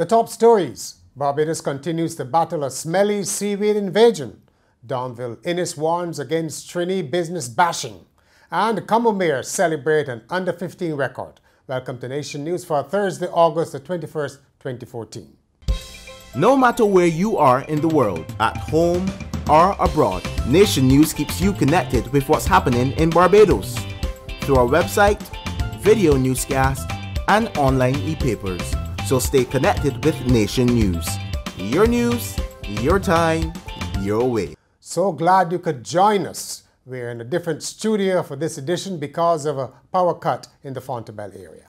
The top stories. Barbados continues to battle a smelly seaweed invasion. Donville Inniss warns against Trini business bashing. And Combermere celebrate an under-15 record. Welcome to Nation News for Thursday, August the 21st, 2014. No matter where you are in the world, at home or abroad, Nation News keeps you connected with what's happening in Barbados through our website, video newscast, and online e-papers. So stay connected with Nation News. Your time, your way. So glad you could join us. We're in a different studio for this edition because of a power cut in the Fontebelle area.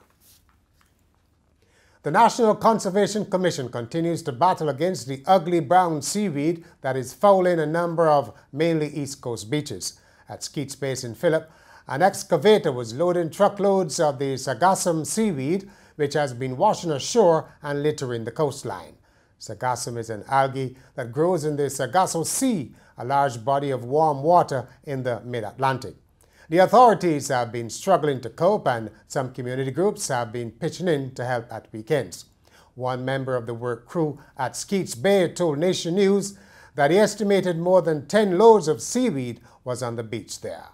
The National Conservation Commission continues to battle against the ugly brown seaweed that is fouling a number of mainly East Coast beaches. At Skeets Base in Phillip, an excavator was loading truckloads of the sargassum seaweed, which has been washing ashore and littering the coastline. Sargassum is an algae that grows in the Sargasso Sea, a large body of warm water in the mid-Atlantic. The authorities have been struggling to cope, and some community groups have been pitching in to help at weekends. One member of the work crew at Skeets Bay told Nation News that he estimated more than 10 loads of seaweed was on the beach there.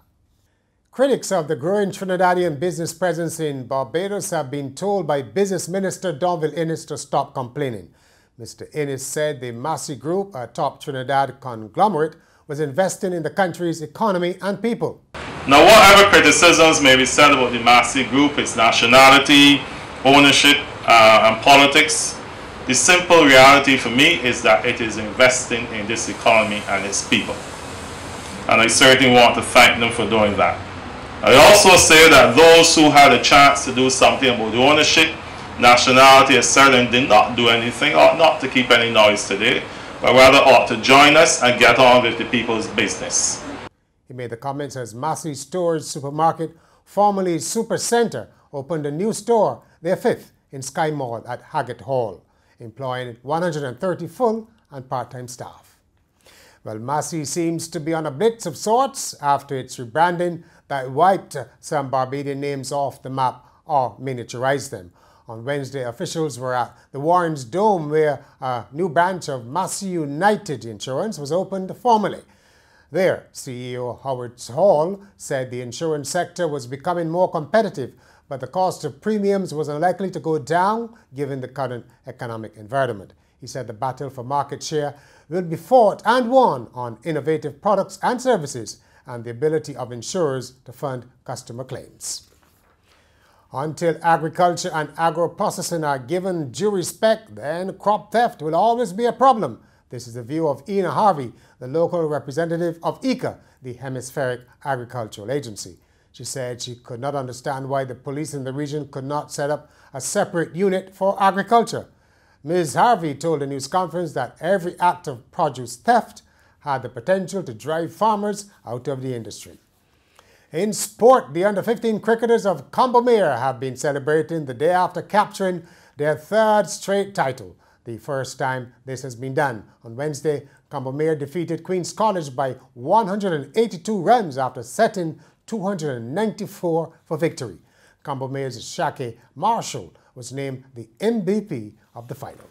Critics of the growing Trinidadian business presence in Barbados have been told by Business Minister Donville Inniss to stop complaining. Mr. Inniss said the Massey Group, a top Trinidad conglomerate, was investing in the country's economy and people. Now, whatever criticisms may be said about the Massey Group, its nationality, ownership, and politics, the simple reality for me is that it is investing in this economy and its people. And I certainly want to thank them for doing that. I also say that those who had a chance to do something about the ownership, nationality, etc., and did not do anything, ought not to keep any noise today, but rather ought to join us and get on with the people's business. He made the comments as Massey Stores Supermarket, formerly Super Center, opened a new store, their fifth, in Sky Mall at Haggett Hall, employing 130 full and part-time staff. Well, Massey seems to be on a blitz of sorts after its rebranding that wiped some Barbadian names off the map or miniaturized them. On Wednesday, officials were at the Warren's Dome, where a new branch of Massey United Insurance was opened formally. There, CEO Howard Hall said the insurance sector was becoming more competitive, but the cost of premiums was unlikely to go down given the current economic environment. He said the battle for market share will be fought and won on innovative products and services and the ability of insurers to fund customer claims. Until agriculture and agro-processing are given due respect, then crop theft will always be a problem. This is the view of Ina Harvey, the local representative of ICA, the Hemispheric Agricultural Agency. She said she could not understand why the police in the region could not set up a separate unit for agriculture. Ms. Harvey told a news conference that every act of produce theft had the potential to drive farmers out of the industry. In sport, the under-15 cricketers of Combermere have been celebrating the day after capturing their third straight title, the first time this has been done. On Wednesday, Combermere defeated Queen's College by 182 runs after setting 294 for victory. Combermere's Shaki Marshall was named the MVP of the final.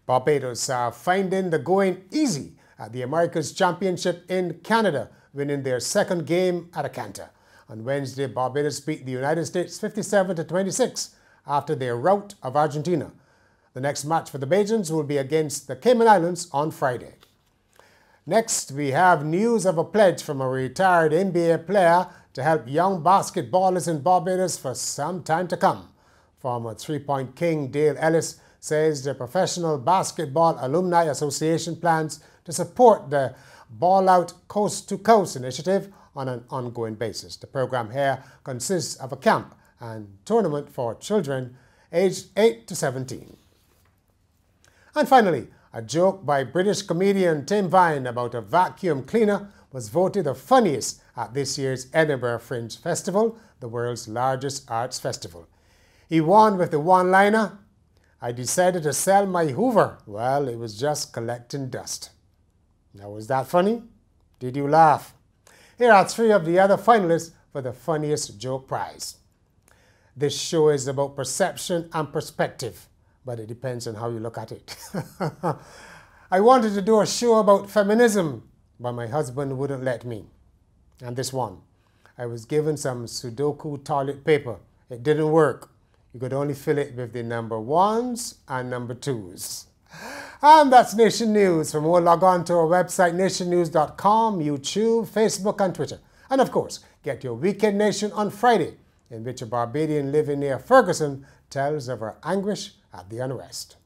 Barbados are finding the going easy at the America's Championship in Canada, winning their second game at a canter. On Wednesday, Barbados beat the United States 57-26 after their rout of Argentina. The next match for the Bajans will be against the Cayman Islands on Friday. Next, we have news of a pledge from a retired NBA player to help young basketballers in Barbados for some time to come. Former three-point king Dale Ellis says the Professional Basketball Alumni Association plans to support the Ball Out Coast to Coast initiative on an ongoing basis. The program here consists of a camp and tournament for children aged 8 to 17. And finally, a joke by British comedian Tim Vine about a vacuum cleaner was voted the funniest at this year's Edinburgh Fringe Festival, the world's largest arts festival. He won with the one-liner, "I decided to sell my Hoover. Well, it was just collecting dust." Now, was that funny? Did you laugh? Here are three of the other finalists for the Funniest Joke Prize. This show is about perception and perspective. but it depends on how you look at it. I wanted to do a show about feminism, but my husband wouldn't let me. And this one, I was given some Sudoku toilet paper. It didn't work. You could only fill it with the number 1s and number 2s. And that's Nation News. For more, log on to our website, nationnews.com, YouTube, Facebook, and Twitter. And of course, get your Weekend Nation on Friday, in which a Barbadian living near Ferguson tells of her anguish at the unrest.